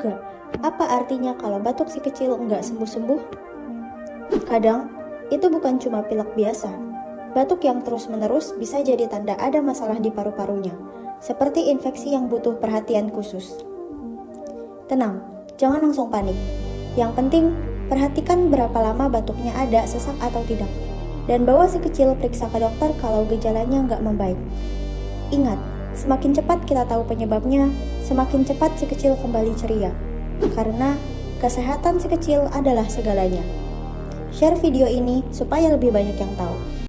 gak apa artinya kalau batuk si kecil nggak sembuh-sembuh? Kadang, itu bukan cuma pilek biasa. Batuk yang terus-menerus bisa jadi tanda ada masalah di paru-parunya, seperti infeksi yang butuh perhatian khusus. Tenang, jangan langsung panik. Yang penting, perhatikan berapa lama batuknya ada sesak atau tidak, dan bawa si kecil periksa ke dokter kalau gejalanya nggak membaik. Ingat, semakin cepat kita tahu penyebabnya, semakin cepat si kecil kembali ceria. Karena kesehatan si kecil adalah segalanya. Share video ini supaya lebih banyak yang tahu.